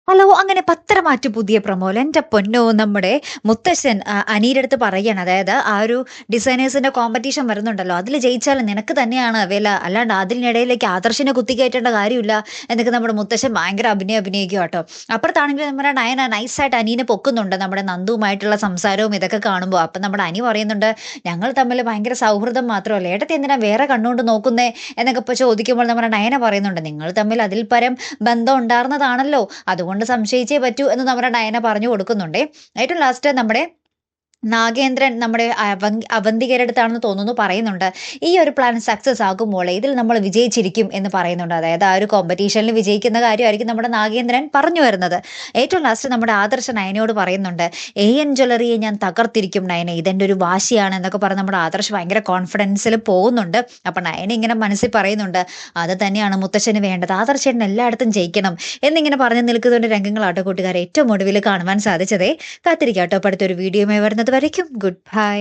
Hello! അങ്ങനെ പത്തരമാറ്റു പുതിയ പ്രൊമോല്. എൻ്റെ പൊന്നോ! നമ്മുടെ മുത്തശ്ശൻ അനിയുടെ അടുത്ത് പറയാണ്. അതായത് ആ ഒരു ഡിസൈനേഴ്സിന്റെ കോമ്പറ്റീഷൻ വരുന്നുണ്ടല്ലോ. അതില് ജയിച്ചാല് നിനക്ക് തന്നെയാണ് വില. അല്ലാണ്ട് അതിനിടയിലേക്ക് ആദർശിനെ കുത്തിക്കയറ്റേണ്ട കാര്യമില്ല എന്നൊക്കെ നമ്മുടെ മുത്തശ്ശൻ ഭയങ്കര അഭിനയം അഭിനയിക്കുവാട്ടോ. അപ്പുറത്താണെങ്കിൽ നമ്മുടെ നയന നൈസായിട്ട് അനീനെ പൊക്കുന്നുണ്ട്. നമ്മുടെ നന്ദുവുമായിട്ടുള്ള സംസാരവും ഇതൊക്കെ കാണുമ്പോ. അപ്പം നമ്മുടെ അനി പറയുന്നുണ്ട്, "ഞങ്ങൾ തമ്മില് ഭയങ്കര സൗഹൃദം മാത്രമല്ലേ. ഏട്ടത്തി എന്തിനാ വേറെ കണ്ണോണ്ട് നോക്കുന്നേ?" എന്നൊക്കെ ഇപ്പൊ ചോദിക്കുമ്പോൾ നമ്മുടെ നയന പറയുന്നുണ്ട്, "നിങ്ങൾ തമ്മിൽ അതിൽ പരം ബന്ധം ഉണ്ടാർന്നതാണല്ലോ. അതുകൊണ്ട് സംശയിച്ചേ പറ്റൂ" എന്ന് നമ്മുടെ നയന പറഞ്ഞു കൊടുക്കുന്നുണ്ടേ. ഏറ്റവും ലാസ്റ്റ് നമ്മുടെ നാഗേന്ദ്രൻ നമ്മുടെ അവന്തികയുടെ അടുത്താണെന്ന് തോന്നുന്നു പറയുന്നുണ്ട്. "ഈ ഒരു പ്ലാൻ സക്സസ് ആകും മോളെ. ഇതിൽ നമ്മൾ വിജയിച്ചിരിക്കും" എന്ന് പറയുന്നുണ്ട്. അതായത് ആ ഒരു കോമ്പറ്റീഷനിൽ വിജയിക്കുന്ന കാര്യമായിരിക്കും നമ്മുടെ നാഗേന്ദ്രൻ പറഞ്ഞു വരുന്നത്. ഏറ്റവും ലാസ്റ്റ് നമ്മുടെ ആദർശ നയനയോട് പറയുന്നുണ്ട്, "AN ജ്വല്ലറിയെ ഞാൻ തകർത്തിരിക്കും നയന. ഇതെന്റെ ഒരു വാശിയാണ്" എന്നൊക്കെ പറഞ്ഞ് നമ്മുടെ ആദർശ് ഭയങ്കര കോൺഫിഡൻസിൽ പോകുന്നുണ്ട്. അപ്പൊ നയന ഇങ്ങനെ മനസ്സിൽ പറയുന്നുണ്ട്, "അത് തന്നെയാണ് മുത്തശ്ശന് വേണ്ടത്. ആദർശേട്ടൻ എല്ലായിടത്തും ജയിക്കണം" എന്നിങ്ങനെ പറഞ്ഞു നിൽക്കുന്ന രംഗങ്ങളാട്ടോ കൂട്ടുകാരെ ഏറ്റവും ഒടുവിൽ കാണുവാൻ സാധിച്ചതേ. കാത്തിരിക്കാട്ടോ അടുത്തൊരു വീഡിയോയുമായി വരുന്നത് വരയ്ക്കും ഗുഡ് ബൈ.